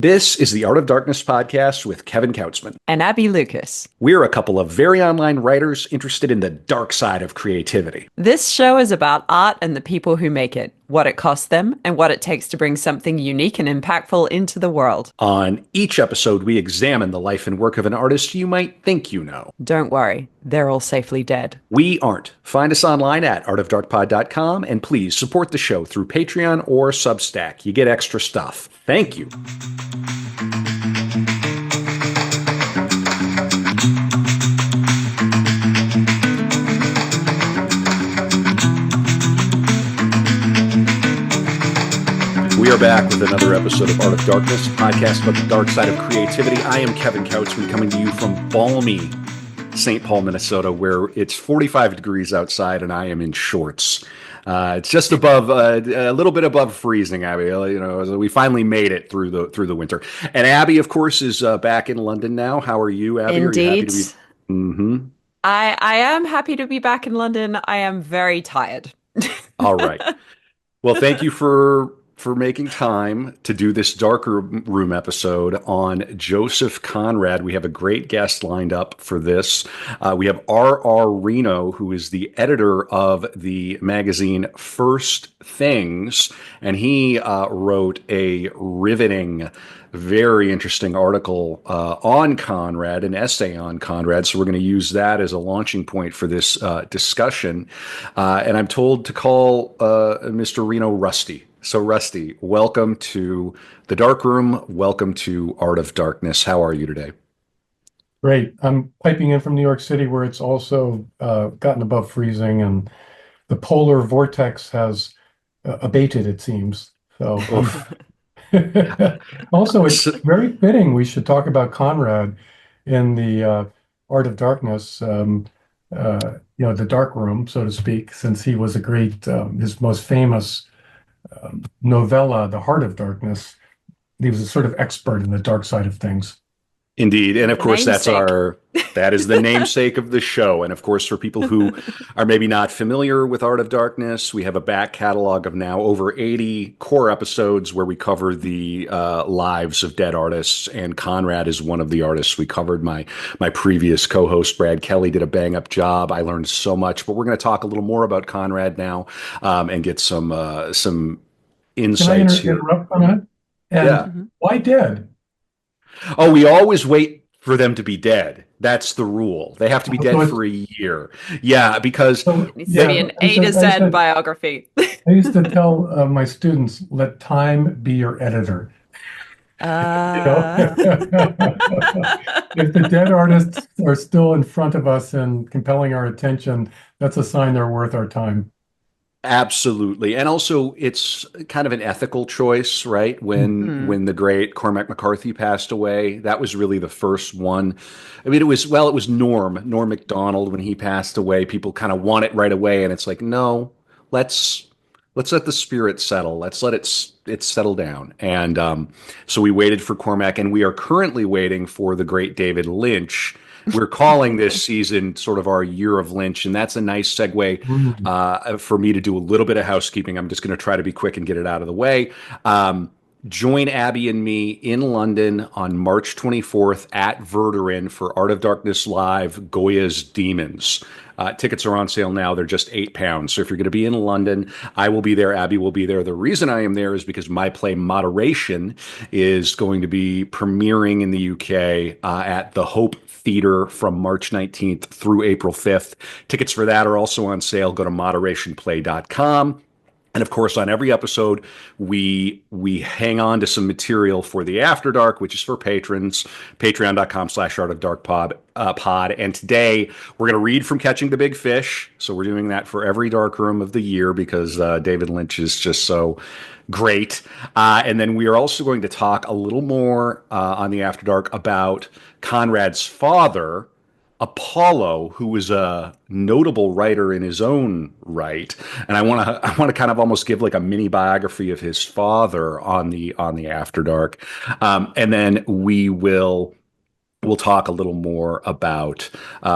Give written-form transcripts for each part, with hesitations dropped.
This is the Art of Darkness podcast with Kevin Kautzman. And Abby Lucas. We're a couple of very online writers interested in the dark side of creativity. This show is about art and the people who make it, what it costs them, and what it takes to bring something unique and impactful into the world. On each episode, we examine the life and work of an artist you might think you know. Don't worry, they're all safely dead. We aren't. Find us online at artofdarkpod.com, and please support the show through Patreon or Substack. You get extra stuff. Thank you. We are back with another episode of Art of Darkness, a podcast about the dark side of creativity. I am Kevin Kautzman, coming to you from balmy St. Paul, Minnesota, where it's 45 degrees outside and I am in shorts. It's just above, a little bit above freezing, Abby. You know, we finally made it through the winter. And Abby, of course, is back in London now. How are you, Abby? Indeed. Are you happy to be... Mm-hmm. I am happy to be back in London. I am very tired. All right. Well, thank you for making time to do this darker room episode on Joseph Conrad. We have a great guest lined up for this. We have R.R. Reno, who is the editor of the magazine First Things, and he wrote a riveting, very interesting article on Conrad, an essay on Conrad. So we're going to use that as a launching point for this discussion. And I'm told to call Mr. Reno Rusty. So, Rusty, welcome to the Dark Room. Welcome to Art of Darkness. How are you today? Great. I'm piping in from New York City, where it's also gotten above freezing, and the polar vortex has abated, it seems. So, also, it's very fitting we should talk about Conrad in the Art of Darkness, the Dark Room, so to speak, since he was a great, his most famous novella, The Heart of Darkness. He was a sort of expert in the dark side of things. Indeed. And of course, that is the namesake of the show. And of course, for people who are maybe not familiar with Art of Darkness, we have a back catalog of now over 80 core episodes where we cover the lives of dead artists. And Conrad is one of the artists we covered. My previous co-host, Brad Kelly, did a bang up job. I learned so much, but we're going to talk a little more about Conrad now and get some insights here. Interrupt on that? And why dead? Oh, we always wait for them to be dead. That's the rule. They have to be dead for a year. Yeah, because it needs to be an A to Z biography. I used to tell my students, let time be your editor. If the dead artists are still in front of us and compelling our attention, that's a sign they're worth our time. Absolutely. And also it's kind of an ethical choice, right? When the great Cormac McCarthy passed away, that was really the first one. I mean, it was Norm Macdonald when he passed away. People kind of want it right away. And it's like, no, let's let the spirit settle. Let's let it settle down. And so we waited for Cormac, and we are currently waiting for the great David Lynch. We're calling this season sort of our year of Lynch, and that's a nice segue for me to do a little bit of housekeeping. I'm just going to try to be quick and get it out of the way. Join Abby and me in London on March 24th at Verderin for Art of Darkness Live, Goya's Demons. Tickets are on sale now. They're just £8. So if you're going to be in London, I will be there. Abby will be there. The reason I am there is because my play Moderation is going to be premiering in the UK at the Hope Theater from March 19th through April 5th. Tickets for that are also on sale. Go to moderationplay.com. And of course, on every episode, we hang on to some material for the After Dark, which is for patrons, patreon.com/artofdarkpod. And today we're going to read from Catching the Big Fish. So we're doing that for every dark room of the year because David Lynch is just so great. And then we are also going to talk a little more on the After Dark about Conrad's father, Apollo, who was a notable writer in his own right, and I want to kind of almost give like a mini biography of his father on the After Dark, and then we will we'll talk a little more about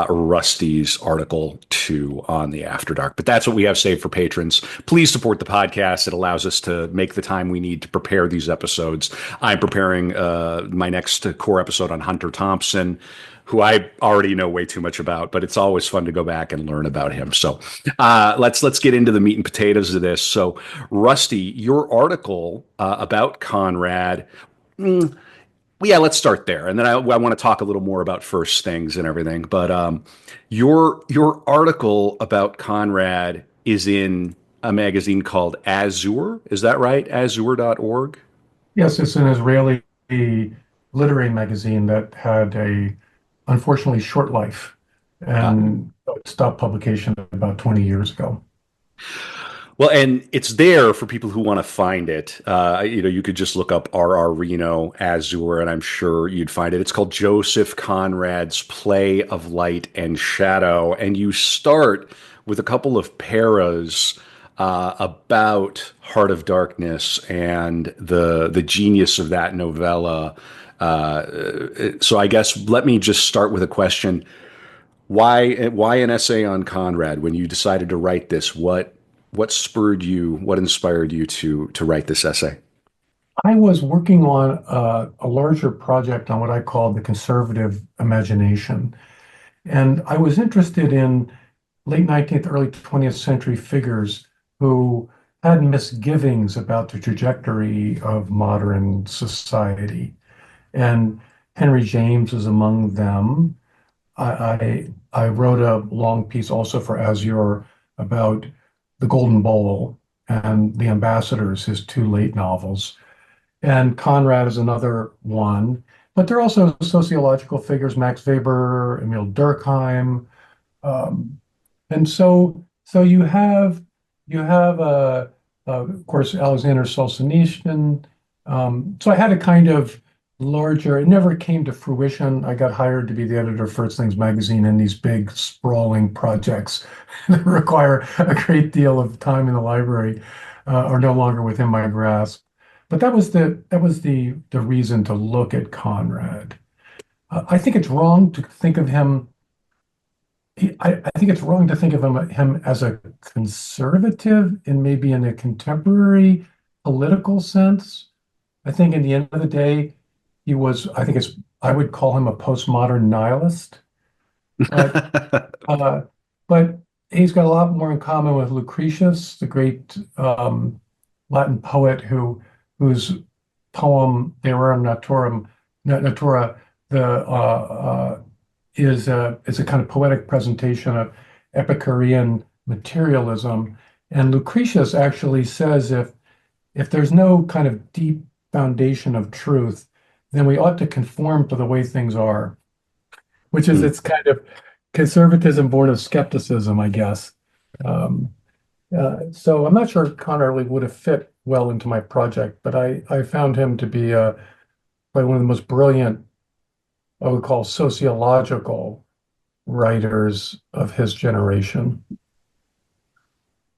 Rusty's article too on the After Dark. But that's what we have saved for patrons. Please support the podcast. It allows us to make the time we need to prepare these episodes. I'm preparing my next core episode on Hunter Thompson, who I already know way too much about, but it's always fun to go back and learn about him. So let's get into the meat and potatoes of this. So, Rusty, your article about Conrad. Yeah, let's start there, and then I want to talk a little more about first things and everything. But your article about Conrad is in a magazine called Azure. Is that right? Azure.org. Yes, it's an Israeli literary magazine that had a unfortunately short life Uh, and stopped publication about 20 years ago. Well, and it's there for people who want to find it. You could just look up R.R. Reno Azure, and I'm sure you'd find it. It's called Joseph Conrad's Play of Light and Shadow, and you start with a couple of paras about Heart of Darkness and the genius of that novella. So I guess let me just start with a question. Why an essay on Conrad when you decided to write this? What spurred you? What inspired you to write this essay? I was working on a larger project on what I call the conservative imagination. And I was interested in late 19th, early 20th century figures who had misgivings about the trajectory of modern society. And Henry James is among them. I wrote a long piece also for Azure about The Golden Bowl and The Ambassadors, his two late novels. And Conrad is another one. But there are also sociological figures, Max Weber, Emil Durkheim. Um, and so you have of course, Alexander Solzhenitsyn. So I had a kind of larger, it never came to fruition. I got hired to be the editor of First Things magazine, and these big sprawling projects that require a great deal of time in the library are no longer within my grasp. But that was the reason to look at Conrad. I think it's wrong to think of him. I think it's wrong to think of him as a conservative and maybe in a contemporary political sense. I think in the end of the day, I would call him a postmodern nihilist, but uh, but he's got a lot more in common with Lucretius, the great Latin poet whose poem De Rerum Natura, the is a kind of poetic presentation of Epicurean materialism. And Lucretius actually says if there's no kind of deep foundation of truth, then we ought to conform to the way things are, which is its kind of conservatism born of skepticism, I guess. Um, so I'm not sure Conrad would have fit well into my project, but I found him to be probably one of the most brilliant, I would call sociological writers of his generation.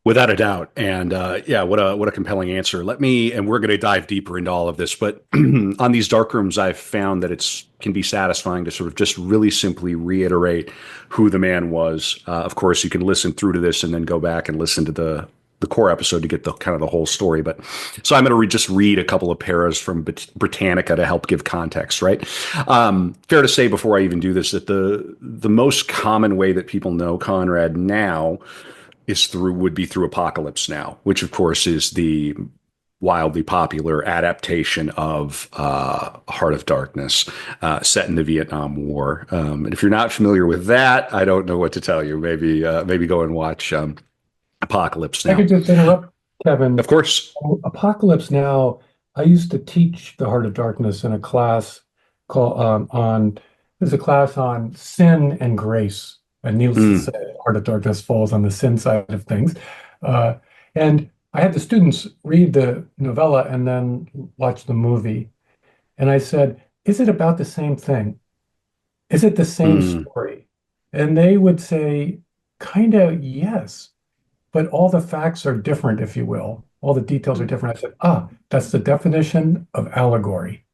Without a doubt. And yeah, what a compelling answer. And we're going to dive deeper into all of this, but on these dark rooms, I've found that it's can be satisfying to sort of just really simply reiterate who the man was. Of course, you can listen through to this and then go back and listen to the core episode to get the kind of the whole story. But so I'm going to just read a couple of paras from Britannica to help give context, right? Fair to say before I even do this that the most common way that people know Conrad now would be through Apocalypse Now, which of course is the wildly popular adaptation of Heart of Darkness, set in the Vietnam War. And if you're not familiar with that, I don't know what to tell you. Maybe go and watch Apocalypse I Now. could just interrupt, Of Kevin. course. Apocalypse Now, I used to teach the Heart of Darkness in a class called there's a class on sin and grace. And needless to Mm, say, Heart of Darkness falls on the sin side of things. Uh, and I had the students read the novella and then watch the movie. And I said, is it about the same thing? Is it the same mm, story? And they would say, kind of, yes, but all the facts are different, if you will. All the details are different. I said, that's the definition of allegory.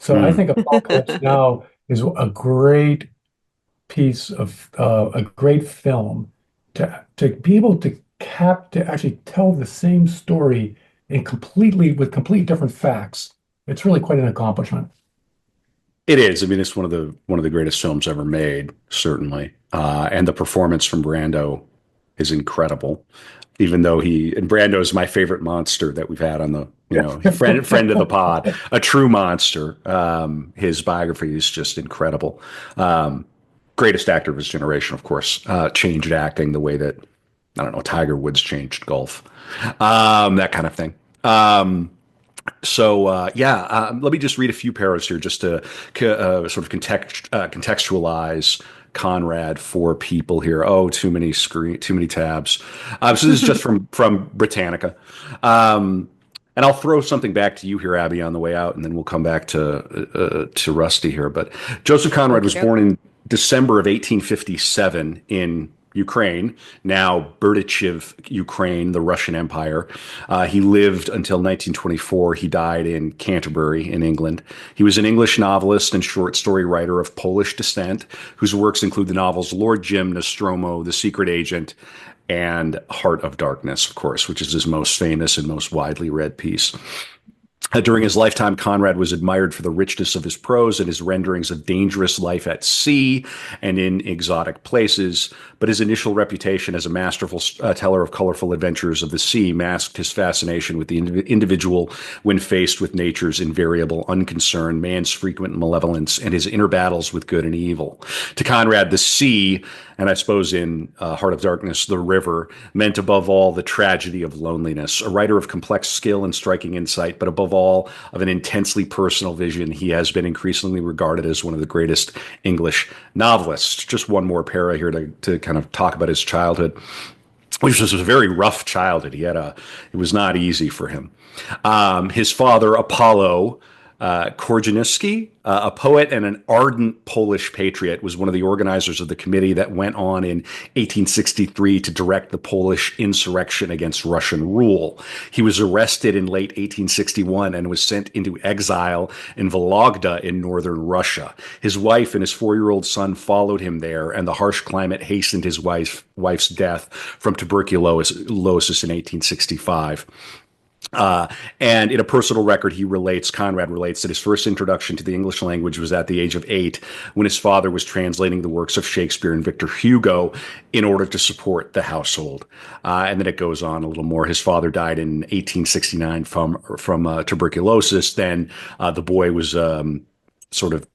So I mm. think Apocalypse Now is a great piece of a great film to be able to actually tell the same story in completely with complete different facts. It's really quite an accomplishment. It is. I mean, it's one of the greatest films ever made, certainly. And the performance from Brando is incredible. Even though and Brando is my favorite monster that we've had on the, friend of the pod, a true monster. His biography is just incredible. Greatest actor of his generation, of course. Changed acting the way that I don't know Tiger Woods changed golf, that kind of thing. Let me just read a few paras here just to sort of contextualize Conrad for people here. Oh, too many tabs. So this is just from Britannica. And I'll throw something back to you here, Abby, on the way out, and then we'll come back to Rusty here. But Joseph Conrad was Okay. born in December of 1857 in Ukraine, now Berdichev, Ukraine, the Russian Empire. He lived until 1924. He died in Canterbury, in England. He was an English novelist and short story writer of Polish descent, whose works include the novels Lord Jim, Nostromo, The Secret Agent, and Heart of Darkness, of course, which is his most famous and most widely read piece. During his lifetime, Conrad was admired for the richness of his prose and his renderings of dangerous life at sea and in exotic places. But his initial reputation as a masterful teller of colorful adventures of the sea masked his fascination with the individual when faced with nature's invariable unconcern, man's frequent malevolence, and his inner battles with good and evil. To Conrad, the sea, and I suppose in Heart of Darkness, the river, meant above all the tragedy of loneliness. A writer of complex skill and striking insight, but above all of an intensely personal vision, he has been increasingly regarded as one of the greatest English novelists. Just one more para here to kind of talk about his childhood, which was a very rough childhood. It was not easy for him. His father, Apollo Korczynski, a poet and an ardent Polish patriot, was one of the organizers of the committee that went on in 1863 to direct the Polish insurrection against Russian rule. He was arrested in late 1861 and was sent into exile in Vologda in northern Russia. His wife and his 4-year-old son followed him there, and the harsh climate hastened his wife's death from tuberculosis in 1865. And in a personal record, Conrad relates that his first introduction to the English language was at the age of 8 when his father was translating the works of Shakespeare and Victor Hugo in order to support the household. And then it goes on a little more. His father died in 1869 from tuberculosis. Then the boy was sort of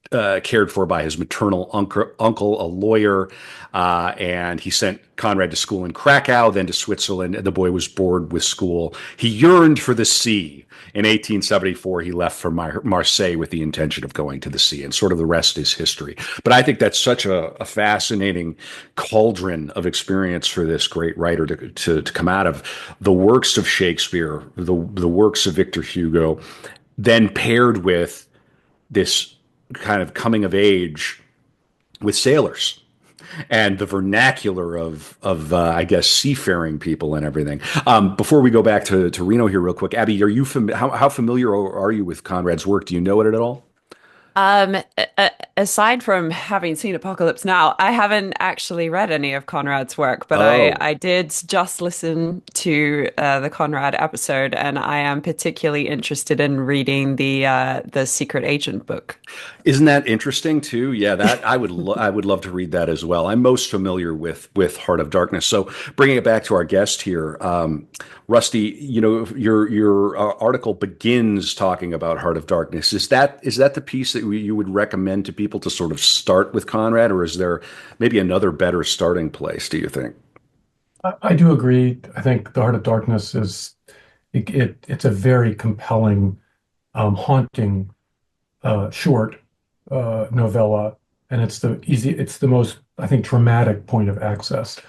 cared for by his maternal uncle, a lawyer, and he sent Conrad to school in Krakow, then to Switzerland. The boy was bored with school. He yearned for the sea. In 1874, he left for Marseille with the intention of going to the sea, and sort of the rest is history. But I think that's such a fascinating cauldron of experience for this great writer to come out of the works of Shakespeare, the works of Victor Hugo, then paired with this kind of coming of age with sailors and the vernacular of I guess seafaring people and everything. Before we go back to Reno here, real quick, Abby, are you how familiar are you with Conrad's work? Do you know it at all? Aside from having seen Apocalypse Now, I haven't actually read any of Conrad's work, but Oh, I did just listen to the Conrad episode, and I am particularly interested in reading the Secret Agent book. isn't that interesting too? Yeah, that I would love to read that as well. I'm most familiar with Heart of Darkness. So bringing it back to our guest here, Rusty, your article begins talking about Heart of Darkness. Is that the piece that you would recommend to people to sort of start with Conrad, or is there maybe another better starting place? Do you think? I do agree. I think The Heart of Darkness it's a very compelling, haunting short novella, and it's the most, I think, dramatic point of access.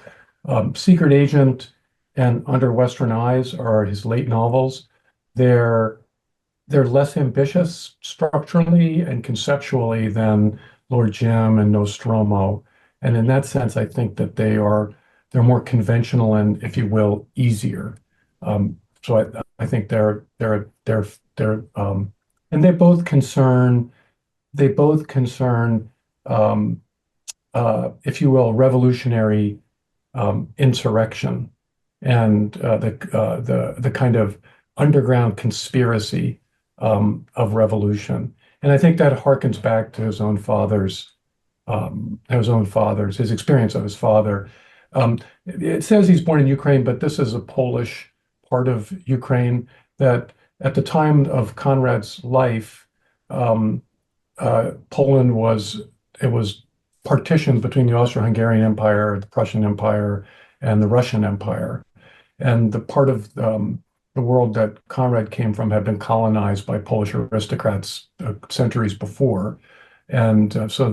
Secret Agent and Under Western Eyes are his late novels. They're they're less ambitious structurally and conceptually than Lord Jim and Nostromo. And in that sense, I think that they're more conventional and, if you will, easier. So I think they're and they both concern they both concern, um, if you will, revolutionary insurrection and the kind of underground conspiracy of revolution. And I think that harkens back to his experience of his father. It says he's born in Ukraine, but this is a Polish part of Ukraine that at the time of Conrad's life, um, Poland was partitioned between the Austro-Hungarian Empire, the Prussian Empire, and the Russian Empire. And the part of the world that Conrad came from had been colonized by Polish aristocrats centuries before. And so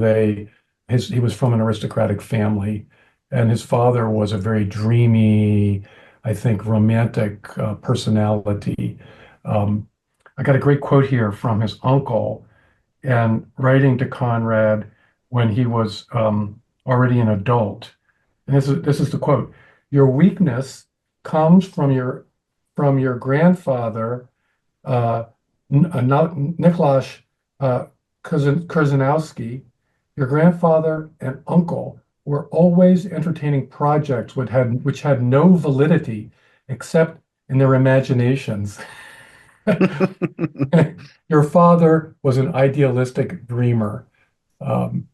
he was from an aristocratic family, and his father was a very dreamy, I think, romantic personality. Um, I got a great quote here from his uncle and writing to Conrad when he was already an adult. And this is the quote: "Your weakness comes from your grandfather, uh, Nicholas Kurzanowski. Your grandfather and uncle were always entertaining projects which had no validity except in their imaginations." Your father was an idealistic dreamer. Um,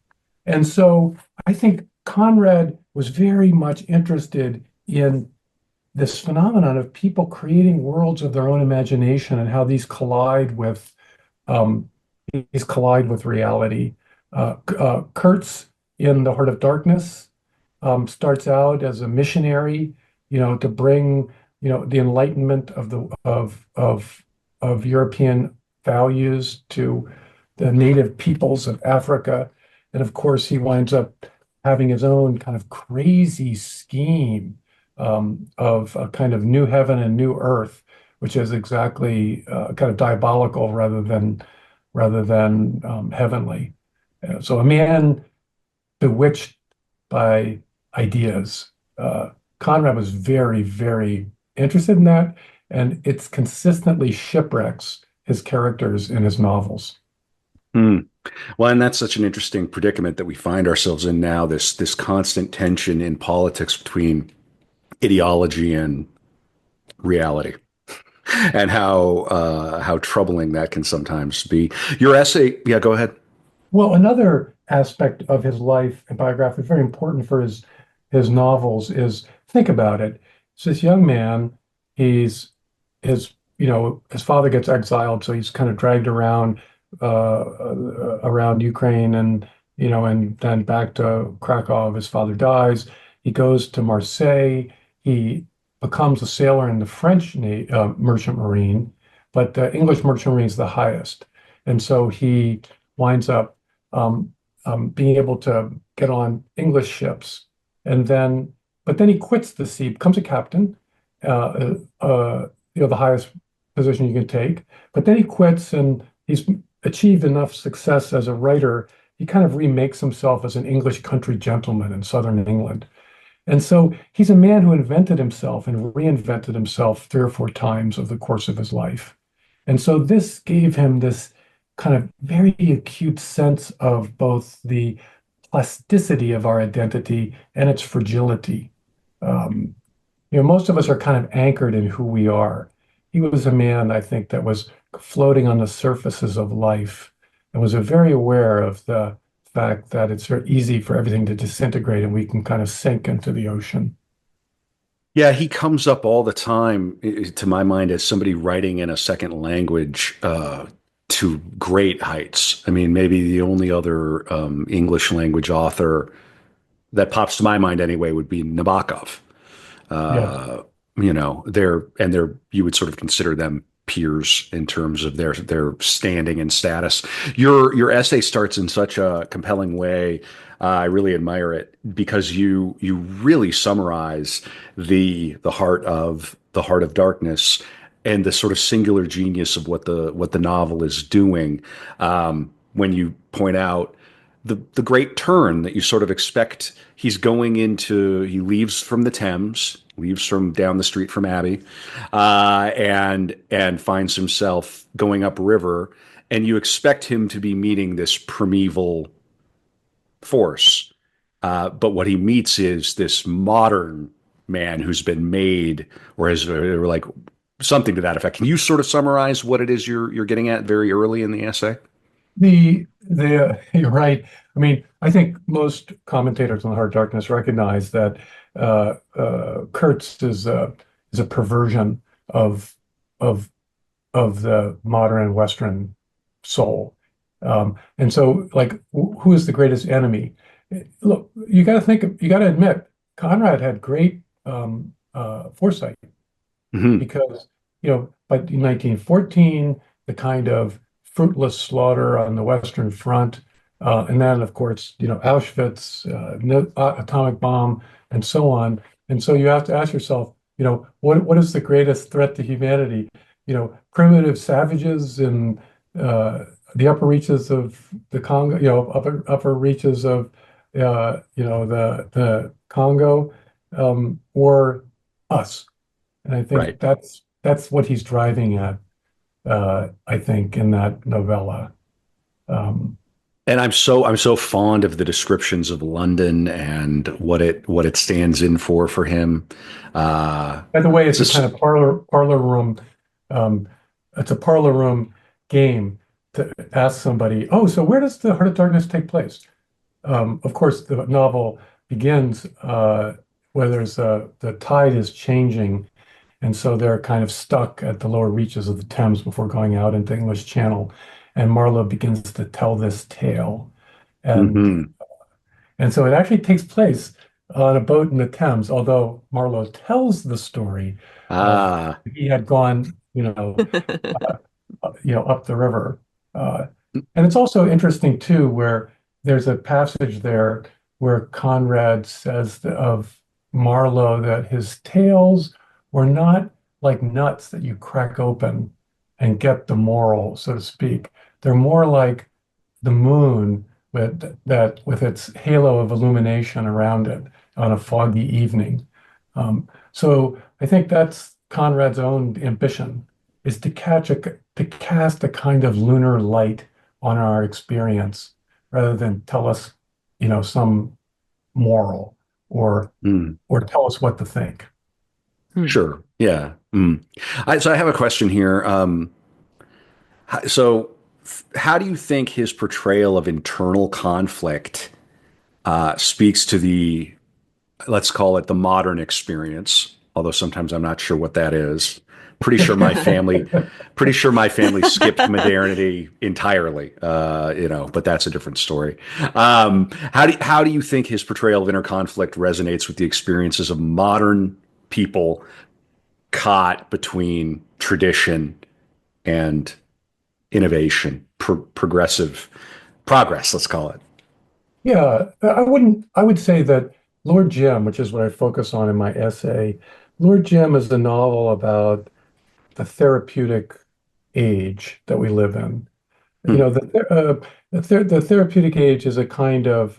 and so I think Conrad was very much interested in this phenomenon of people creating worlds of their own imagination and how um, these collide with reality. Kurtz in The Heart of Darkness starts out as a missionary, to bring, the enlightenment of European values to the native peoples of Africa. And of course, he winds up having his own kind of crazy scheme of a kind of new heaven and new earth, which is exactly kind of diabolical rather than heavenly. So a man bewitched by ideas. Conrad was very, very interested in that, and it's consistently shipwrecks his characters in his novels. Hmm. Well, and that's such an interesting predicament that we find ourselves in now, this constant tension in politics between ideology and reality, and how troubling that can sometimes be. Your essay, yeah, go ahead. Well, another aspect of his life and biography, very important for his novels, is think about it. It's this young man. He's his father gets exiled, so he's kind of dragged around Ukraine, and then back to Krakow. His father dies. He goes to Marseille. He becomes a sailor in the French merchant marine, but the English merchant marine is the highest, and so he winds up um, being able to get on English ships, and but then he quits the sea, becomes a captain, the highest position you can take. But then he quits, and he's achieved enough success as a writer. He kind of remakes himself as an English country gentleman in southern England. And so he's a man who invented himself and reinvented himself 3 or 4 times over the course of his life. And so this gave him this kind of very acute sense of both the plasticity of our identity and its fragility. Um, most of us are kind of anchored in who we are. He was a man, I think, that was floating on the surfaces of life and was very aware of the fact that it's very easy for everything to disintegrate and we can kind of sink into the ocean. Yeah, he comes up all the time, to my mind, as somebody writing in a second language to great heights. I mean, maybe the only other English language author that pops to my mind anyway would be Nabokov. Yes. Uh, they're you would sort of consider them peers in terms of their standing and status. Your essay starts in such a compelling way. I really admire it because you really summarize the heart of darkness and the sort of singular genius of what the novel is doing. When you point out the great turn that you sort of expect. He leaves from the Thames, leaves from down the street from Abbey, and finds himself going upriver and you expect him to be meeting this primeval force. But what he meets is this modern man who's been made, or has or like something to that effect. Can you sort of summarize what it is you're getting at very early in the essay? You're right. I mean, I think most commentators on the Heart of Darkness recognize that Kurtz is a perversion of of of the modern and Western soul. And so, like, who is the greatest enemy? Look, you got to admit, Conrad had great foresight Hmm. because, by 1914, the kind of fruitless slaughter on the Western Front, and then, of course, Auschwitz, no, atomic bomb, and so on. And so you have to ask yourself, what is the greatest threat to humanity? Primitive savages in the upper reaches of the Congo, upper reaches of, the Congo, or us. And I think Right. that's what he's driving at, I think, in that novella. Um, And I'm so fond of the descriptions of London and what it stands in for him. by the way, it's a kind This, of parlor room. Um, it's a parlor room game to ask somebody, oh, so where does the Heart of Darkness take place? Of course, the novel begins where the tide is changing, and so they're kind of stuck at the lower reaches of the Thames before going out into English Channel. And Marlowe begins to tell this tale. And mhm. and so it actually takes place on a boat in the Thames, although Marlowe tells the story of Ah, he had gone, up the river. Uh, and it's also interesting too, where there's a passage there where Conrad says of Marlowe that his tales were not like nuts that you crack open and get the moral, so to speak. They're more like the moon with its halo of illumination around it on a foggy evening. So I think that's Conrad's own ambition is to cast a kind of lunar light on our experience rather than tell us, some moral or mm, or tell us what to think. Hmm. sure. Yeah. So I have a question here. So how do you think his portrayal of internal conflict speaks to the, let's call it the modern experience, although sometimes I'm not sure what that is. Pretty sure my family, pretty sure my family skipped modernity entirely, but that's a different story. How do you think his portrayal of inner conflict resonates with the experiences of modern people caught between tradition and innovation, progressive progress, let's call it? Yeah, I would say that Lord Jim, which is what I focus on in my essay, Lord Jim is the novel about the therapeutic age that we live in. Hmm. The therapeutic age is a kind of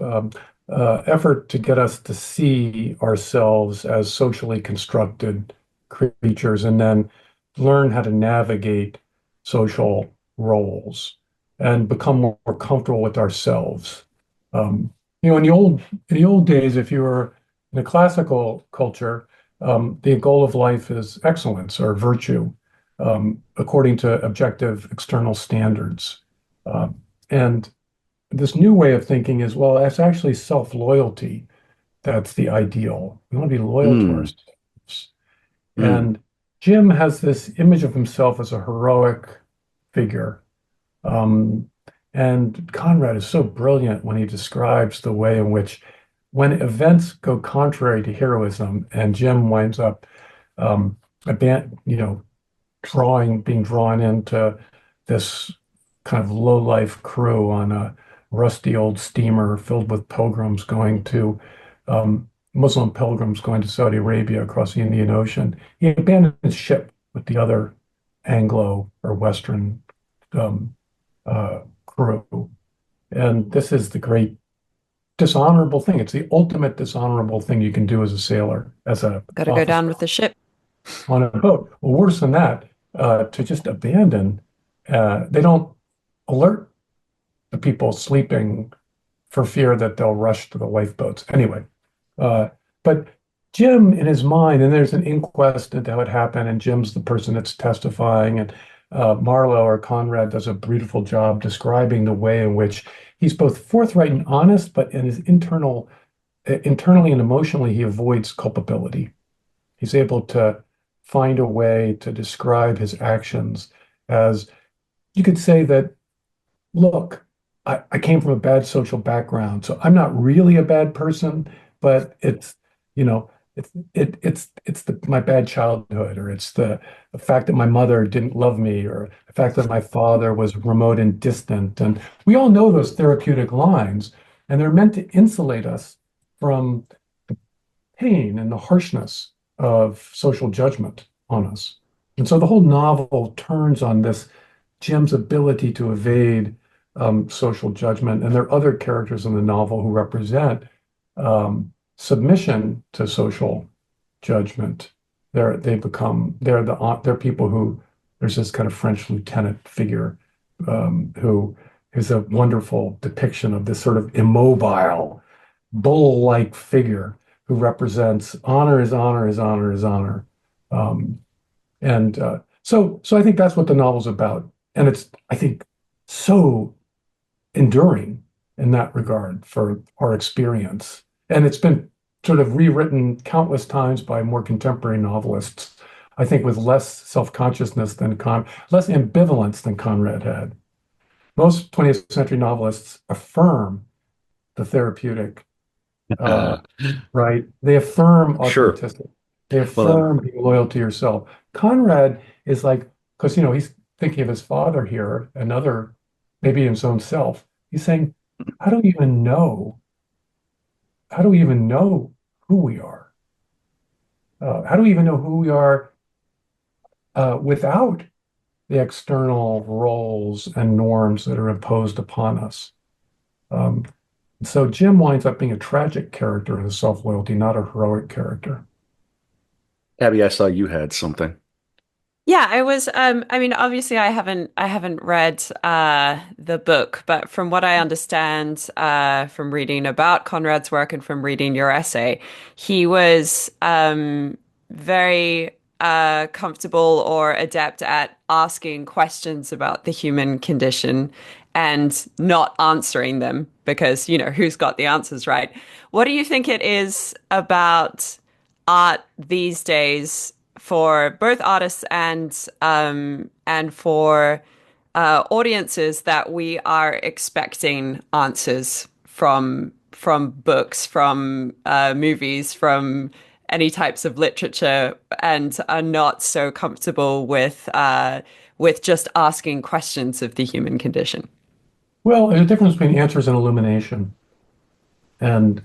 effort to get us to see ourselves as socially constructed creatures and then learn how to navigate social roles and become more comfortable with ourselves. Um, in the old days, if you were in a classical culture, the goal of life is excellence or virtue, according to objective external standards. And this new way of thinking is, well, it's actually self-loyalty that's the ideal. We want to be loyal to Mm, ourselves. mm, And Jim has this image of himself as a heroic figure. Um, and Conrad is so brilliant when he describes the way in which, when events go contrary to heroism, and Jim winds up, um, being drawn into this kind of low life crew on a rusty old steamer filled with pilgrims going to Muslim pilgrims going to Saudi Arabia across the Indian Ocean. He abandons ship with the other Anglo or Western um, crew. And this is the great dishonorable thing. It's the ultimate dishonorable thing you can do as a sailor, as a Got to go officer down with the ship. on a boat. Well, worse than that, to just abandon. They don't. alert the people sleeping for fear that they'll rush to the lifeboats. Anyway, uh, but Jim, in his mind, and there's an inquest into how it happened, and Jim's the person that's testifying, and Marlowe or Conrad does a beautiful job describing the way in which he's both forthright and honest, but in his internally and emotionally, he avoids culpability. He's able to find a way to describe his actions as you could say that, look, I came from a bad social background, so I'm not really a bad person, but you know, my bad childhood, or it's the fact that my mother didn't love me, or the fact that my father was remote and distant. And we all know those therapeutic lines, and they're meant to insulate us from pain and the harshness of social judgment on us. And so the whole novel turns on this Jim's ability to evade social judgment. And there are other characters in the novel who represent submission to social judgment. They're people who there's this kind of French lieutenant figure who is a wonderful depiction of this sort of immobile, bull-like figure who represents honor is honor is honor is honor. Um, and so I think that's what the novel's about. And it's, I think, so enduring in that regard for our experience. And it's been sort of rewritten countless times by more contemporary novelists, I think with less self-consciousness less ambivalence than Conrad had. Most 20th century novelists affirm the therapeutic, uh, Uh, right? They affirm sure. authenticity. They Well, affirm being loyal to yourself. Conrad is like, because he's thinking of his father here, another, maybe his own self. He's saying, how do we even know? How do we even know who we are? How do we even know who we are without the external roles and norms that are imposed upon us? Um, so Jim winds up being a tragic character in his self-loyalty, not a heroic character. Abby, I saw you had something. Yeah, I was I mean obviously I haven't read the book, but from what I understand from reading about Conrad's work and from reading your essay, he was very comfortable or adept at asking questions about the human condition and not answering them because, who's got the answers, right? What do you think it is about art these days for both artists and for audiences that we are expecting answers from books, from movies, from any types of literature, and are not so comfortable with just asking questions of the human condition. Well, there's a difference between answers and illumination. And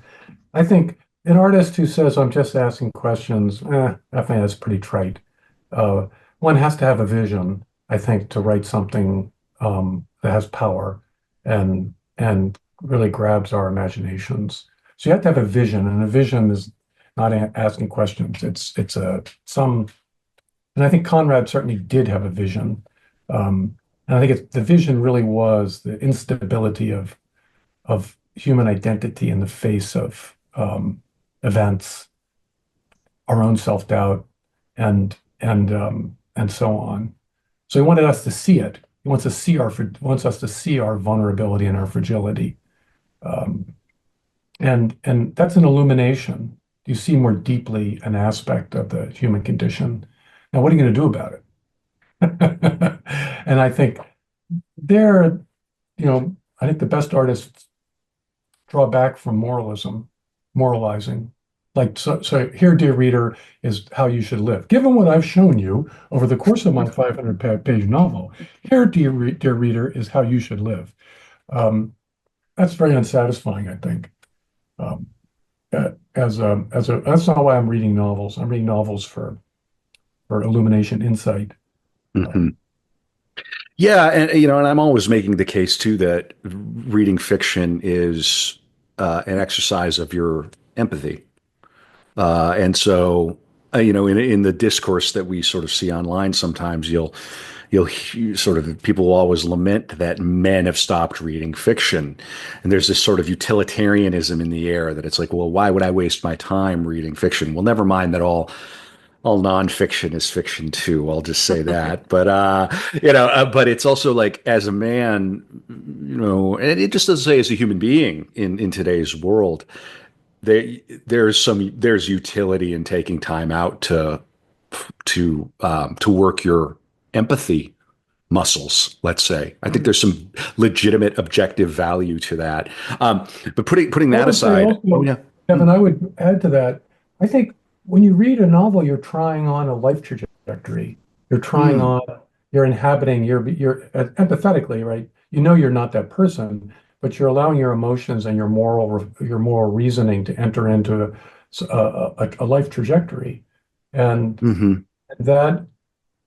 I think an artist who says, I'm just asking questions, I think that's pretty trite. Uh, One has to have a vision, I think, to write something that has power and really grabs our imaginations. So you have to have a vision, and a vision is not asking questions. It's a some, and I think Conrad certainly did have a vision. And I think the vision really was the instability of human identity in the face of events, our own self-doubt, and so on. So he wanted us to see it. Wants us to see our vulnerability and our fragility. Um, and that's an illumination. You see more deeply an aspect of the human condition. Now, what are you going to do about it? And I think there, I think the best artists draw back from moralizing. Like, so here, dear reader, is how you should live. Given what I've shown you over the course of my 500-page novel, here, dear reader, is how you should live. Um, that's very unsatisfying, I think. Um, that's not why I'm reading novels. I'm reading novels for illumination, insight. Um, Mhm. Yeah, and I'm always making the case too that reading fiction is an exercise of your empathy. And so, in the discourse that we sort of see online, sometimes sort of people will always lament that men have stopped reading fiction, and there's this sort of utilitarianism in the air that it's like, well, why would I waste my time reading fiction? Well, never mind that all nonfiction is fiction too. I'll just say that. But but it's also like as a man, and it just doesn't say as a human being in today's world, there's utility in taking time out to work your empathy muscles, let's say. I think there's some legitimate objective value to that. But putting I that would say aside, oh also, yeah. Kevin, I would add to that. I think when you read a novel, you're trying on a life trajectory. You're trying Mm, on, you're inhabiting, you're empathetically, right? You know you're not that person, but you're allowing your emotions and your moral reasoning to enter into a life trajectory. And hmm that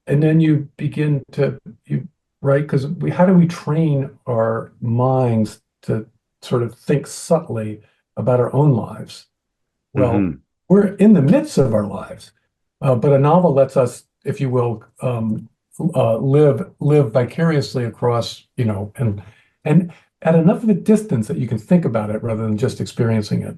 and then you begin to you right because how do we train our minds to sort of think subtly about our own lives? Well, hmm we're in the midst of our lives, but a novel lets us, if you will, live vicariously across, and at enough of a distance that you can think about it rather than just experiencing it.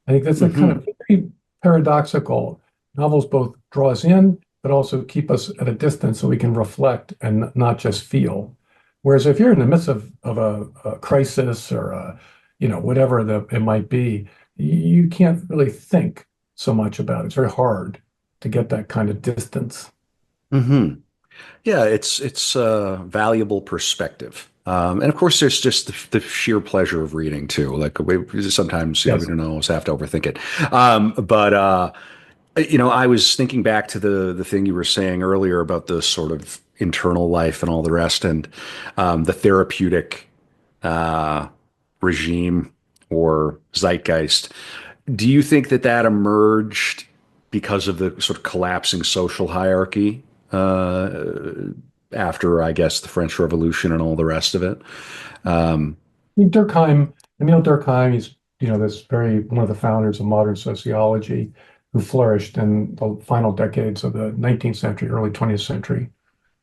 I think that's a kind of hmm very paradoxical. Novels both draw us in, but also keep us at a distance so we can reflect and not just feel. Whereas if you're in the midst of a crisis or whatever it might be, you can't really think so much about it. It's very hard to get that kind of distance. hmm Yeah, it's a valuable perspective. And of course, there's just the sheer pleasure of reading too. Like sometimes, we Yes. don't always have to overthink it. But I was thinking back to the thing you were saying earlier about the sort of internal life and all the rest, and the therapeutic uh, regime or zeitgeist. Do you think that that emerged because of the sort of collapsing social hierarchy after, I guess, the French Revolution and all the rest of it? Um, Durkheim, Emile Durkheim, he's this very one of the founders of modern sociology, who flourished in the final decades of the 19th century, early 20th century.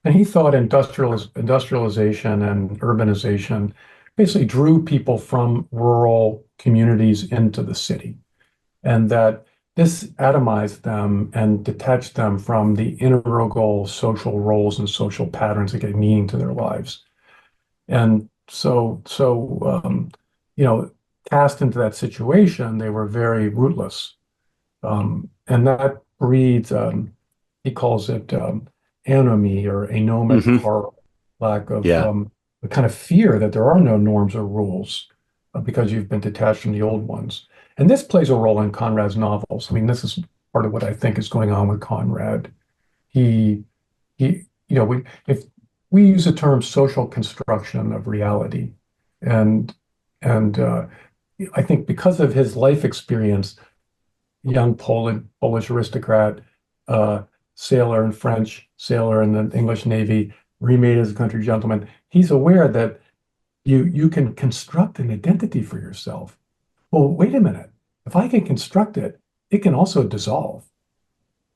And he thought industrialization and urbanization basically drew people from rural communities into the city, and that this atomized them and detached them from the integral social roles and social patterns that gave meaning to their lives. And you know, cast into that situation, they were very rootless. And that breeds, he calls it anomie or anomic mhm. horror, lack of Yeah. the kind of fear that there are no norms or rules because you've been detached from the old ones. And this plays a role in Conrad's novels. I mean, this is part of what I think is going on with Conrad. He if we use the term social construction of reality, and and I think because of his life experience, young Polish aristocrat, uh, sailor in French, sailor in the English Navy, remade as a country gentleman, he's aware that you can construct an identity for yourself. Well, wait a minute. If I can construct it, it can also dissolve.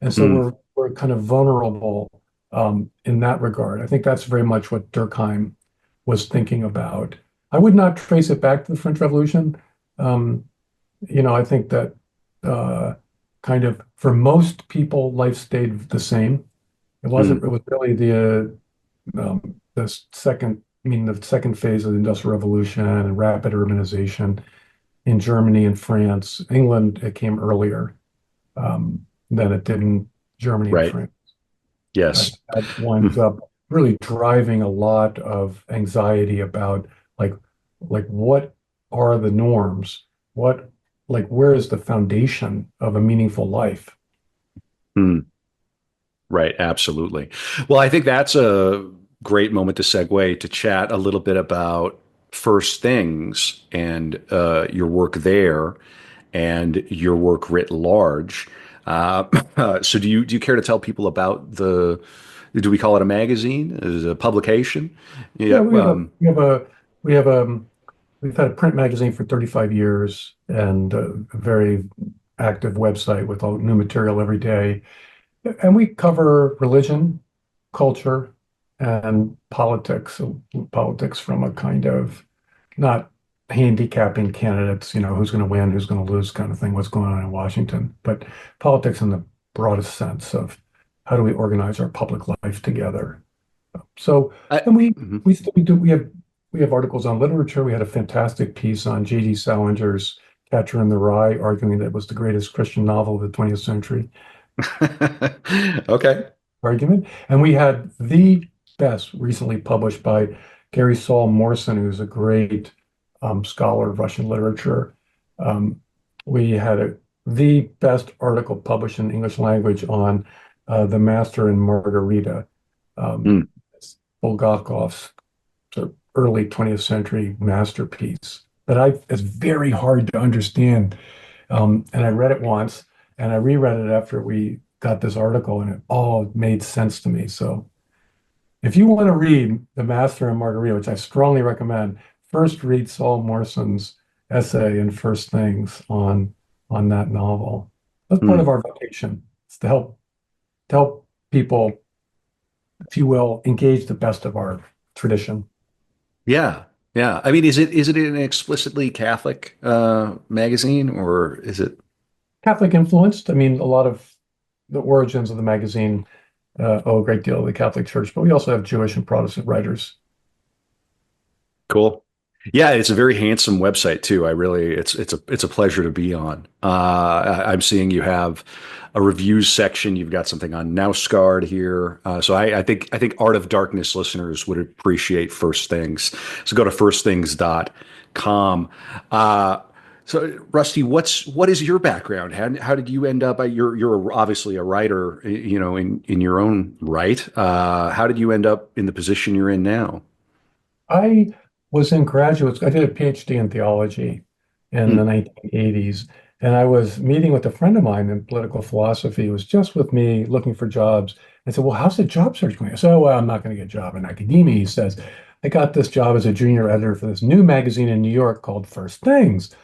And so Mm, we're kind of vulnerable in that regard. I think that's very much what Durkheim was thinking about. I would not trace it back to the French Revolution. Um, I think that uh, kind of for most people, life stayed the same. It wasn't. mm, It was really the second. I mean, the second phase of the Industrial Revolution and rapid urbanization in Germany and France. England, it came earlier than it did in Germany and right. France. I Yes. think that winds Mm, up really driving a lot of anxiety about like what are the norms? What where is the foundation of a meaningful life? mm. Right, absolutely. Well, I think that's a great moment to segue to chat a little bit about First Things and your work there and your work writ large. Uh, so, do you care to tell people about the? Do we call it a magazine? Is it a publication? Yeah, Yeah. we have we've had a print magazine for 35 years and a very active website with all new material every day. And we cover religion, culture, and politics from a kind of not handicapping candidates, who's going to win, who's going to lose kind of thing, what's going on in Washington, but politics in the broadest sense of how do we organize our public life together. So, I, and we mhm. we still we do we have articles on literature. We had a fantastic piece on J.D. Salinger's Catcher in the Rye, arguing that it was the greatest Christian novel of the 20th century. Okay. Argument. And we had the best recently published by Gary Saul Morson, who's a great scholar of Russian literature. Um, we had the best article published in English language on The Master and Margarita, Mm. Bulgakov's sort of early 20th century masterpiece that it's very hard to understand. And I read it once and I reread it after we got this article and it all made sense to me. So if you want to read The Master and Margarita, which I strongly recommend, first read Saul Morson's essay in First Things on that novel. That's part of Mm. our vocation. It's to help people, if you will, engage the best of our tradition. Yeah. Yeah. I mean, is it an explicitly Catholic magazine or is it Catholic influenced. I mean, a lot of the origins of the magazine owe a great deal to the Catholic Church, but we also have Jewish and Protestant writers. cool? Yeah, it's a very handsome website too. It's a pleasure to be on. I'm seeing you have a reviews section. You've got something on Now Scarred here. So I think Art of Darkness listeners would appreciate First Things. So go to firstthings.com. Uh, so Rusty, what is your background? How did you end up? You're obviously a writer, in your own right. How did you end up in the position you're in now? I was in graduate school. I did a PhD in theology in the Hmm. 1980s, and I was meeting with a friend of mine in political philosophy who was just with me looking for jobs. I said, "Well, how's the job search going?" I said, "Oh, well, I'm not going to get a job in academia." He says, "I got this job as a junior editor for this new magazine in New York called First Things."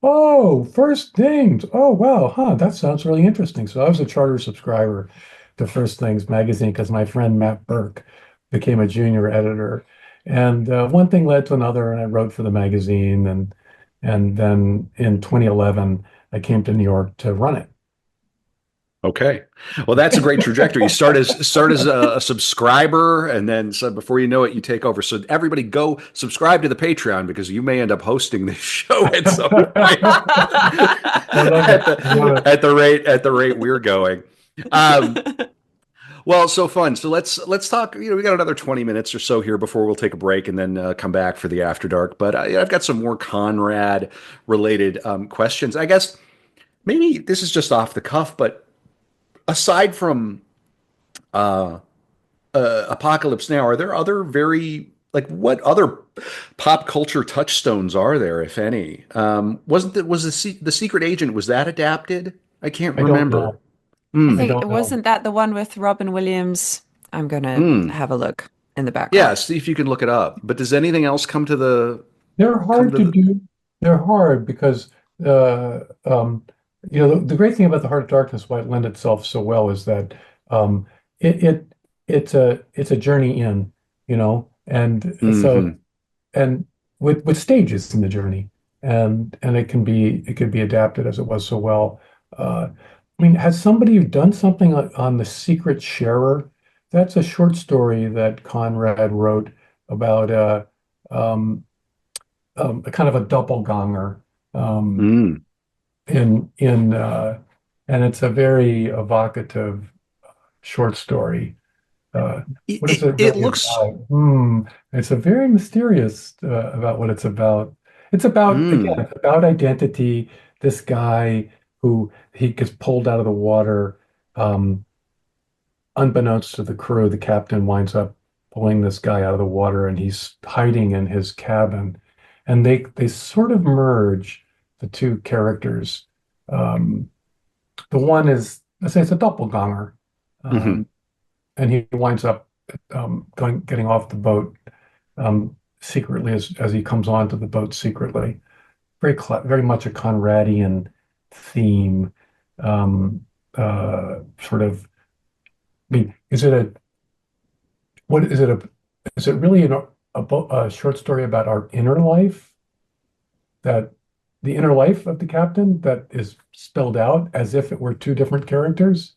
Oh, First Things. Oh, wow, huh, that sounds really interesting. So I was a charter subscriber to First Things magazine because my friend Matt Burke became a junior editor. And one thing led to another, and I wrote for the magazine. And then in 2011, I came to New York to run it. Okay. Well, that's a great trajectory. You start as a subscriber, and then so before you know it, you take over. So everybody go subscribe to the Patreon because you may end up hosting this show at some point I love it. at I love the it. at the rate we're going. Um, well, so fun. So let's talk. We got another 20 minutes or so here before we'll take a break and then come back for the after dark. But I've got some more Conrad related questions. I guess maybe this is just off the cuff, but aside from uh, Apocalypse Now, are there other very like what other pop culture touchstones are there, if any? Wasn't that was the Secret Agent, was that adapted? I can't I don't remember. know. I I Hmm. think don't know. wasn't that the one with Robin Williams? I'm gonna Hmm. have a look in the Yeah. background. See if you can look it up. But does anything else They're come hard to to the? do. They're hard because uh, um, the great thing about the Heart of Darkness, why it lent itself so well, is that um, it, it it's a journey in, and so Hmm. and with stages in the journey, and it can be adapted as it was so well. I mean, has somebody done something on The Secret Sharer? That's a short story that Conrad wrote about um, a kind of a doppelganger um, Hmm. in and it's a very evocative short story. What is it It really looks. about? It's a very mysterious about what it's about. It's about, again, Hmm. it's about identity. This guy who he gets pulled out of the water, um, unbeknownst to the crew, the captain winds up pulling this guy out of the water, and he's hiding in his cabin. And they sort of merge the two characters. Um, the one is, I say, it's a doppelganger. Hmm. Um, and he winds up getting off the boat secretly as he comes onto the boat secretly. Very much a Conradian theme. Sort of. I mean, is it a what is it is it really a short story about our inner life, that the inner life of the captain that is spelled out as if it were two different characters,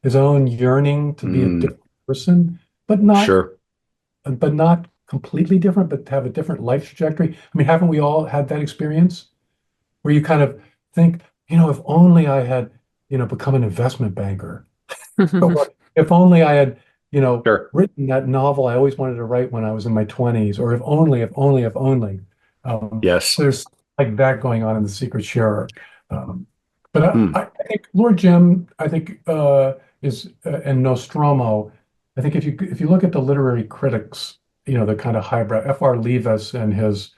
his own yearning to be a Mm, different person, but not sure. but not completely different, but to have a different life trajectory. I mean, haven't we all had that experience where you kind of think, if only I had, become an investment banker, or if only I had, Sure. written that novel I always wanted to write when I was in my 20s, or if only, if only, if only. Yes. There's like that going on in The Secret Sharer. Um, but Hmm. I think Lord Jim, I think, is and Nostromo. I think if you look at the literary critics, the kind of highbrow, F.R. Leavis and his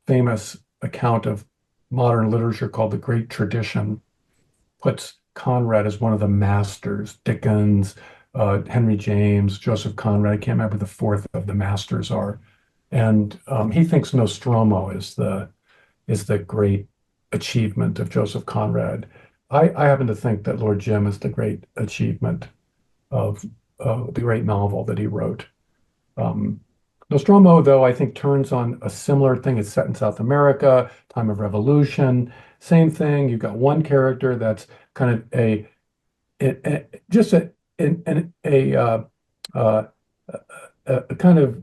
famous account of modern literature called The Great Tradition puts Conrad as one of the masters. Dickens, Henry James, Joseph Conrad. I can't remember the fourth of the masters are. And he thinks Nostromo is the great achievement of Joseph Conrad. I happen to think that Lord Jim is the great achievement of the great novel that he wrote. Um, Nostromo, though, I think turns on a similar thing. It's set in South America, time of revolution. Same thing. You've got one character that's kind of just uh, a kind of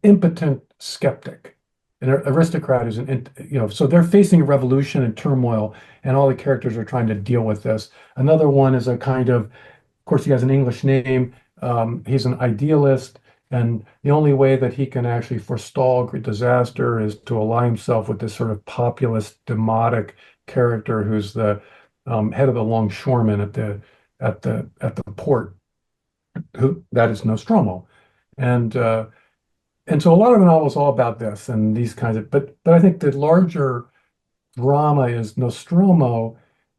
impotent skeptic, an aristocrat who's so they're facing a revolution and turmoil, and all the characters are trying to deal with this. Another one is a kind of course, he has an English name. He's an idealist, and the only way that he can actually forestall great disaster is to ally himself with this sort of populist, demotic character who's the head of the longshoremen at the port. Who that is Nostromo, and uh, and so a lot of the novel is all about this and these kinds of. But I think the larger drama is Nostromo.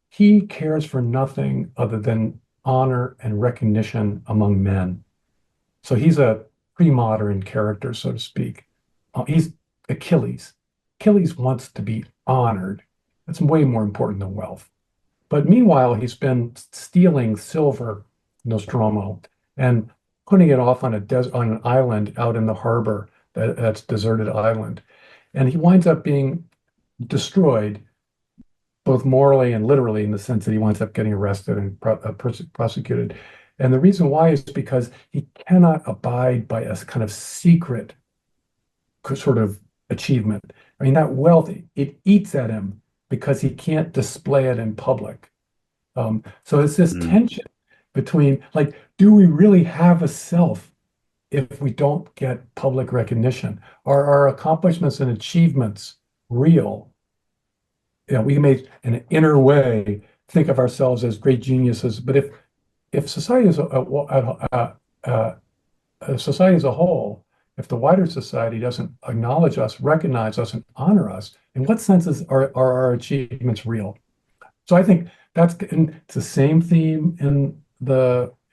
He cares for nothing other than honor and recognition among men. So he's a pre-modern character, so to speak. He's Achilles. Achilles wants to be honored. That's way more important than wealth. But meanwhile, he's been stealing silver, Nostromo, and putting it off on an island out in the harbor that's deserted island. And he winds up being destroyed both morally and literally, in the sense that he winds up getting arrested and prosecuted. And the reason why is because he cannot abide by a kind of secret sort of achievement. I mean, that wealth, it eats at him because he can't display it in public. So it's this Mm. tension between, like, do we really have a self if we don't get public recognition? Are our accomplishments and achievements real? We may, in an inner way, think of ourselves as great geniuses, but if society society as a whole, if the wider society doesn't acknowledge us, recognize us, and honor us, in what senses are our achievements real? So I think and it's the same theme in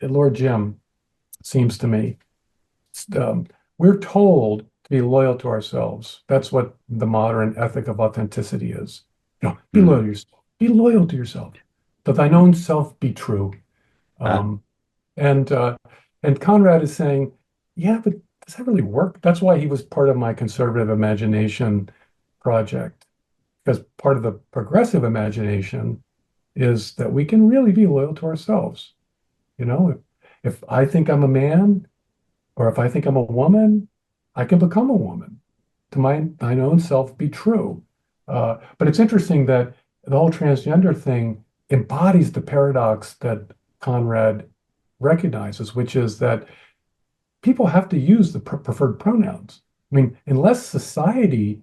Lord Jim, seems to me. We're told to be loyal to ourselves. That's what the modern ethic of authenticity is. Be Mm. loyal to yourself. Be loyal to yourself. That thine own self be true. Ah, Um, and uh, and Conrad is saying, yeah, but does that really work? That's why he was part of my conservative imagination project, because part of the progressive imagination is that we can really be loyal to ourselves. If I think I'm a man, or if I think I'm a woman, I can become a woman. To mine own self be true. But it's interesting that the whole transgender thing embodies the paradox that Conrad recognizes, which is that people have to use the preferred pronouns. I mean, unless society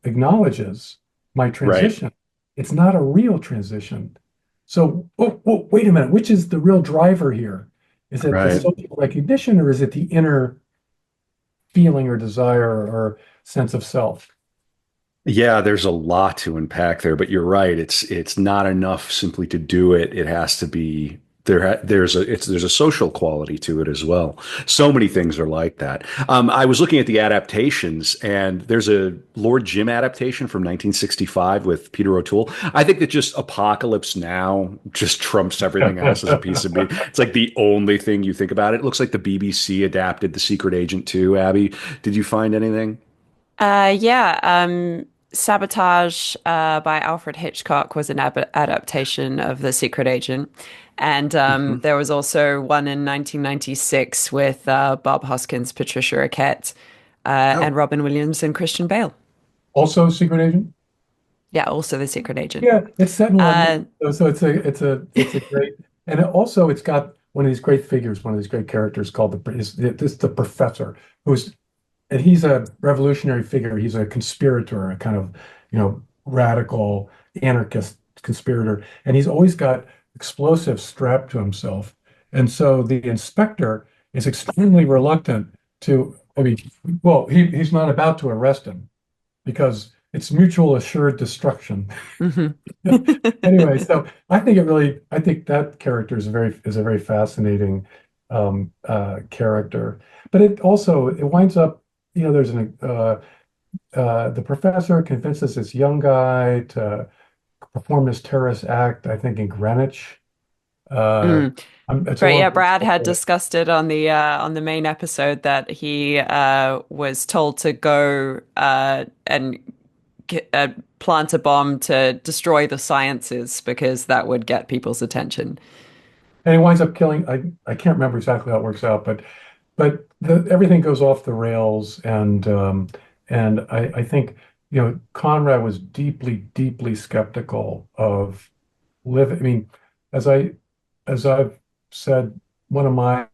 acknowledges my right. transition, it's not a real transition. So, wait a minute, which is the real driver here? Is it the Right. social recognition, or is it the inner feeling or desire or sense of self? Yeah, there's a lot to unpack there, but you're right. It's not enough simply to do it. It has to be there's a social quality to it as well. So many things are like that. I was looking at the adaptations, and there's a Lord Jim adaptation from 1965 with Peter O'Toole. I think that just Apocalypse Now just trumps everything else as a piece of media. It's like the only thing you think about it. It looks like the BBC adapted The Secret Agent too. Abby, did you find anything? Yeah, Sabotage by Alfred Hitchcock was an ab adaptation of The Secret Agent. And Mhm. there was also one in 1996 with Bob Hoskins, Patricia Arquette, and Oh, Robin Williams and Christian Bale. Also, Secret Agent. Yeah, also The Secret Agent. Yeah, it's set in London, Uh, so it's a great, and it's got one of these great figures, one of these great characters called the professor, who's and he's a revolutionary figure. He's a conspirator, a kind of radical anarchist conspirator, and he's always got explosives strapped to himself. And so the inspector is extremely reluctant to. I mean, well, he's not about to arrest him because it's mutual assured destruction. mhm. Anyway, so I think that character is a very fascinating character. But it winds up, there's the professor convinces this young guy to perform this terrorist act, I think in Greenwich. Uh, Mm. it's a But yeah, long Brad had story. discussed it on the main episode that he was told to go and plant a bomb to destroy the sciences because that would get people's attention. And he winds up killing. I can't remember exactly how it works out, but everything goes off the rails, and I think Conrad was deeply, deeply skeptical of living. I mean, as I as I've said, one of my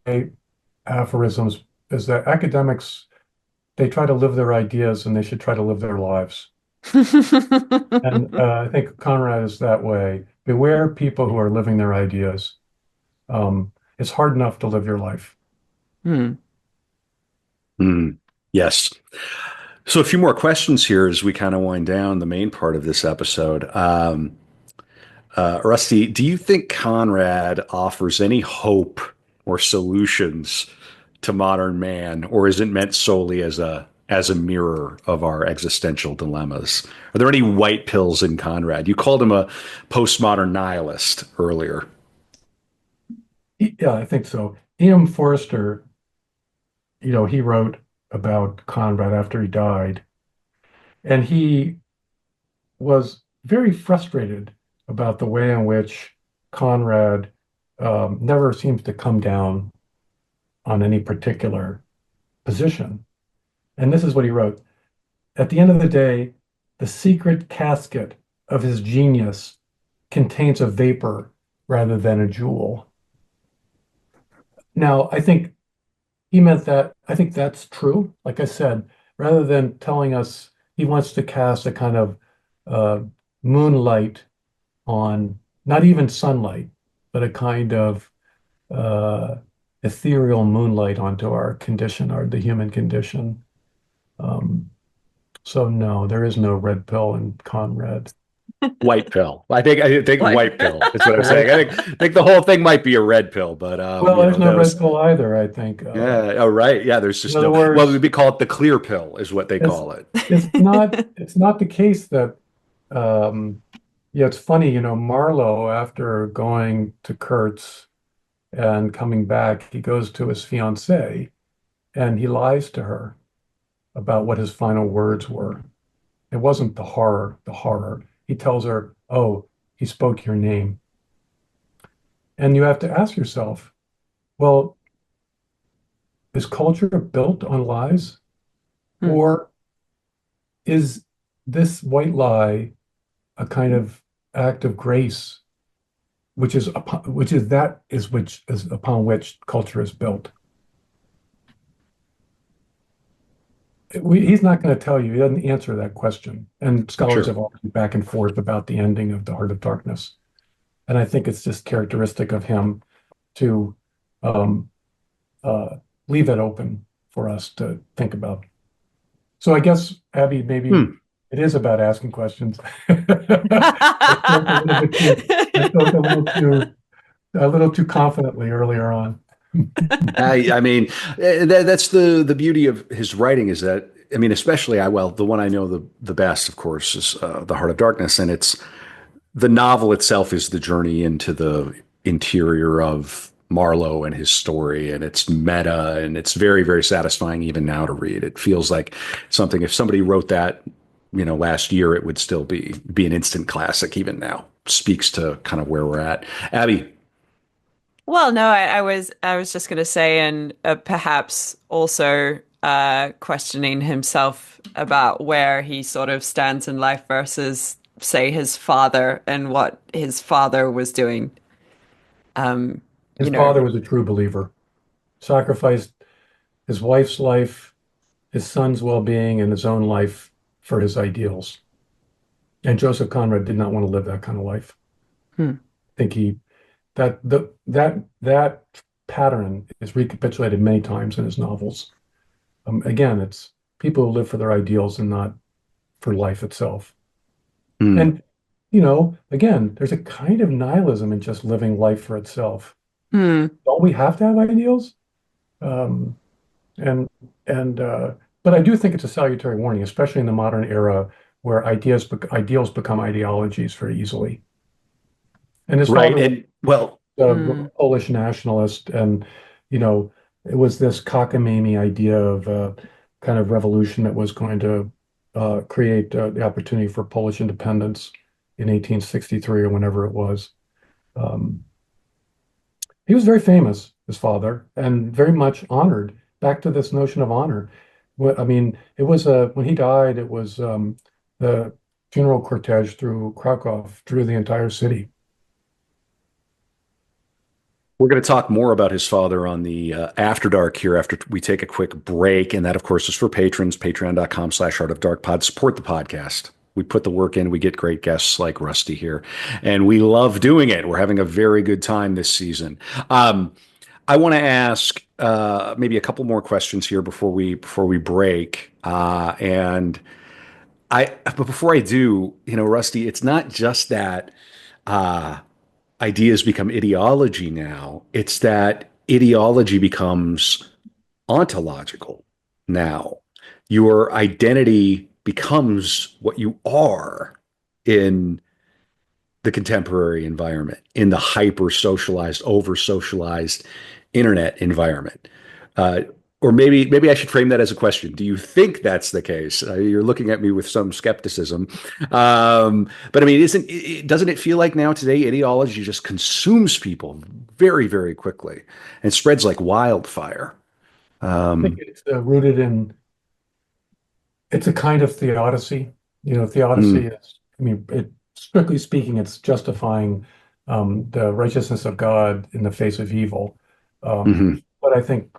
aphorisms is that academics, they try to live their ideas and they should try to live their lives. And I think Conrad is that way. Beware people who are living their ideas. It's hard enough to live your life. Hmm. mm, yes. So a few more questions here as we kind of wind down the main part of this episode. Rusty, do you think Conrad offers any hope or solutions to modern man, or is it meant solely as a mirror of our existential dilemmas? Are there any white pills in Conrad? You called him a postmodern nihilist earlier. Yeah, I think so. E.M. Forster, he wrote about Conrad after he died, and he was very frustrated about the way in which Conrad never seems to come down on any particular position. And this is what he wrote. At the end of the day, the secret casket of his genius contains a vapor rather than a jewel. Now, I think he meant that. I think that's true. Like I said, rather than telling us he wants to cast a kind of uh, moonlight on not even sunlight, but a kind of uh, ethereal moonlight onto our condition, the human condition. Um, so no, there is no red pill in Conrad. White pill. I think Like, white pill is what I'm The saying. white, I think the whole thing might be a red pill, but well, there's no that red was pill either, I think. yeah. Oh, right. Yeah. There's In just other no. Well, words, we call it the clear pill, is what they it's call it. it's not the case that yeah, it's funny, Marlowe, after going to Kurtz and coming back, he goes to his fiancée and he lies to her about what his final words were. It wasn't the horror. He tells her, "Oh, he spoke your name." And you have to ask yourself, well, is culture built on lies? hmm. Or is this white lie a kind of act of grace, which is upon which culture is built? He's not going to tell you. He doesn't answer that question. And scholars Sure. have argued back and forth about the ending of The Heart of Darkness. And I think it's just characteristic of him to um, uh, leave it open for us to think about. So I guess, Abby, maybe Hmm. it is about asking questions. I spoke a little bit too, I spoke a little too a little too confidently earlier on. I mean, that's the beauty of his writing is that I mean, especially well, the one I know the best, of course, is The Heart of Darkness, and it's the novel itself is the journey into the interior of Marlowe and his story, and it's meta, and it's very, very satisfying even now to read. It feels like something if somebody wrote that, last year, it would still be an instant classic even now. Speaks to kind of where we're at. Abby, Well, no, I was just going to say, and perhaps also questioning himself about where he sort of stands in life versus, say, his father and what his father was doing. Um, His you know, father was a true believer, sacrificed his wife's life, his son's well-being, and his own life for his ideals. And Joseph Conrad did not want to live that kind of life. hmm, I think that pattern is recapitulated many times in his novels. Again, it's people who live for their ideals and not for life itself. hmm, And, again, there's a kind of nihilism in just living life for itself. hmm, Don't we have to have ideals? Um, and and but I do think it's a salutary warning, especially in the modern era where ideals become ideologies very easily. And his right, father was and well, a hmm, Polish nationalist, and you know, it was this cockamamie idea of kind of revolution that was going to create the opportunity for Polish independence in 1863 or whenever it was. Um, he was very famous, his father, and very much honored. Back to this notion of honor. I mean, it was when he died, it was the funeral cortege through Krakow, through the entire city. we're going to talk more about his father on the After Dark here after we take a quick break. And that, of course, is for patrons, patreon.com/Art of Dark Pod. Support the podcast. We put the work in. We get great guests like Rusty here, and we love doing it. We're having a very good time this season. I want to ask maybe a couple more questions here before we break. But before I do, Rusty, it's not just that uh, ideas become ideology now. It's that ideology becomes ontological now. Your identity becomes what you are in the contemporary environment, in the hyper socialized, over socialized internet environment. Uh, or maybe I should frame that as a question. Do you think that's the case? You're looking at me with some skepticism, but I mean, doesn't it feel like now today ideology just consumes people very very quickly and spreads like wildfire? I think it's rooted in it's a kind of theodicy. Theodicy Mm, is, I mean, strictly speaking, it's justifying the righteousness of God in the face of evil. mhm. But I think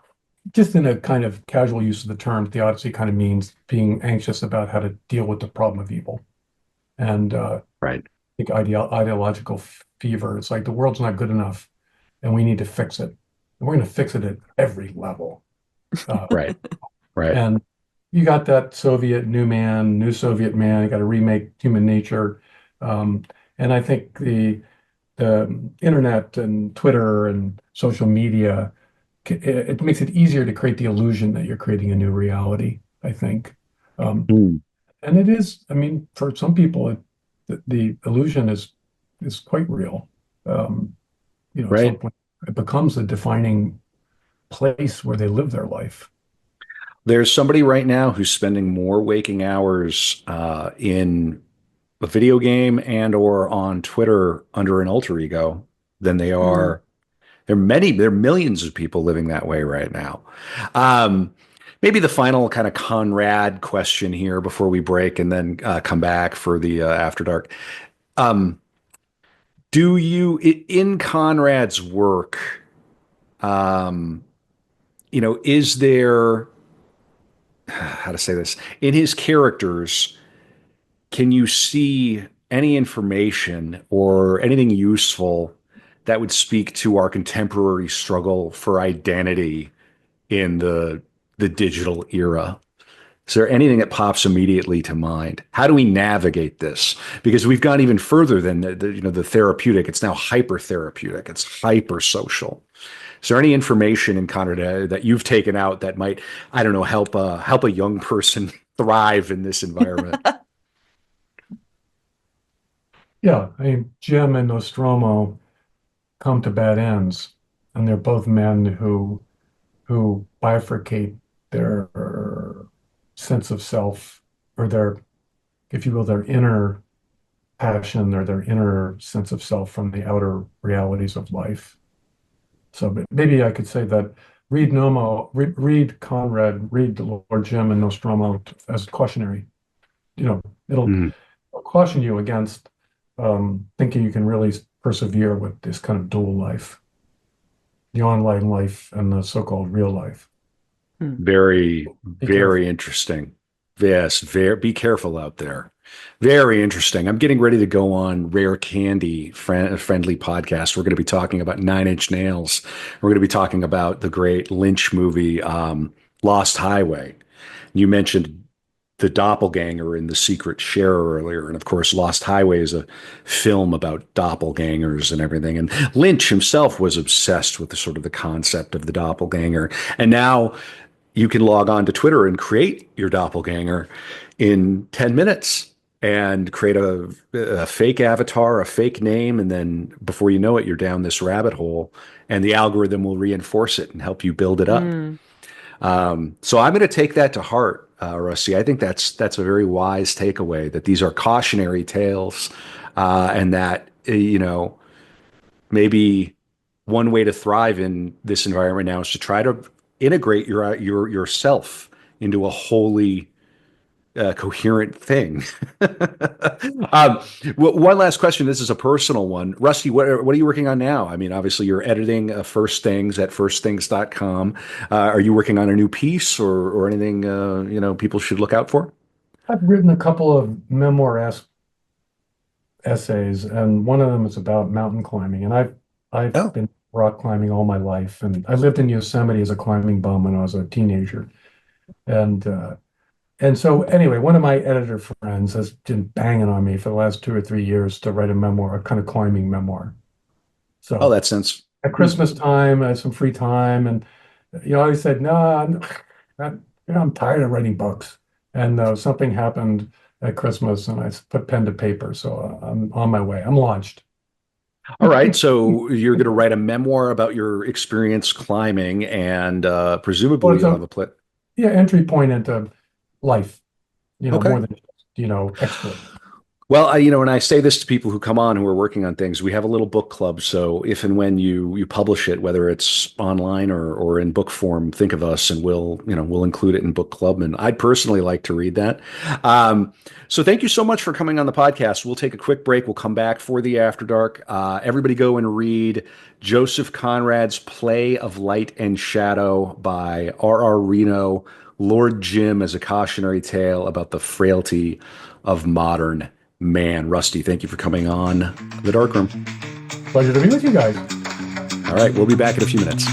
just in a kind of casual use of the term, theodicy kind of means being anxious about how to deal with the problem of evil. And Right, I think ideological fever, it's like the world's not good enough and we need to fix it. And we're going to fix it at every level. Uh, right, right. And you got that Soviet new man, new Soviet man. You got to remake human nature. Um, and I think the internet and Twitter and social media, it makes it easier to create the illusion that you're creating a new reality, I think. Um, Mm, and it is, I mean, for some people, the illusion is quite real. Um, at some right. point, it becomes a defining place where they live their life. There's somebody right now who's spending more waking hours in a video game and or on Twitter under an alter ego than they hmm. are. There are millions of people living that way right now. Um, Maybe the final kind of Conrad question here before we break and then come back for the After Dark. Um, do you, in Conrad's work, um, is there, how to say this, in his characters, can you see any information or anything useful that would speak to our contemporary struggle for identity in the digital era? Is there anything that pops immediately to mind? How do we navigate this? Because we've gone even further than the therapeutic. It's now hyper therapeutic. It's hyper social. Is there any information in Conrad that you've taken out that might, I don't know, help a young person thrive in this environment? Yeah, I mean, Jim and Nostromo come to bad ends, and they're both men who bifurcate their sense of self, or their, if you will, their inner passion or their inner sense of self from the outer realities of life. So maybe I could say that read Conrad, read Lord Jim and Nostromo as cautionary. It'll Mm. caution you against thinking you can really persevere with this kind of dual life, the online life and the so-called real life. Very, Be careful. very interesting. Yes, be careful out there. Very interesting. I'm getting ready to go on Rare Candy friendly podcast. We're going to be talking about Nine Inch Nails. We're going to be talking about the great Lynch movie, Lost Highway. You mentioned the doppelganger in The Secret Sharer earlier. And of course, Lost Highway is a film about doppelgangers and everything. And Lynch himself was obsessed with the sort of the concept of the doppelganger. And now you can log on to Twitter and create your doppelganger in 10 minutes and create a fake avatar, a fake name. And then before you know it, you're down this rabbit hole and the algorithm will reinforce it and help you build it up. Mm. So I'm going to take that to heart, Rusty. I think that's a very wise takeaway that these are cautionary tales, and that maybe one way to thrive in this environment now is to try to integrate yourself into a wholly coherent thing. um, One last question. This is a personal one. Rusty, what are you working on now? I mean, obviously you're editing First Things at firstthings.com. Are you working on a new piece or anything, people should look out for? I've written a couple of memoir-esque essays, and one of them is about mountain climbing. And I've Oh, been rock climbing all my life, and I lived in Yosemite as a climbing bum when I was a teenager. And and so anyway, one of my editor friends has been banging on me for the last 2 or 3 years to write a memoir, a kind of climbing memoir. oh, So that sounds. at Hmm. Christmas time, I had some free time, and I said, no, I'm tired of writing books. And something happened at Christmas, and I put pen to paper. So I'm on my way. I'm launched. All right. So you're going to write a memoir about your experience climbing, and Well, presumably it's you'll a have a play. yeah entry point into life. Okay. More than just exploit. Well, and I say this to people who come on who are working on things. We have a little book club, so if and when you publish it, whether it's online or in book form, think of us, and we'll include it in book club. And I'd personally like to read that. So thank you so much for coming on the podcast. We'll take a quick break. We'll come back for the After Dark. Everybody, go and read Joseph Conrad's Play of Light and Shadow by R.R. Reno. Lord Jim as a cautionary tale about the frailty of modern man. Rusty, thank you for coming on The Dark Room. Pleasure to be with you guys. All right, we'll be back in a few minutes.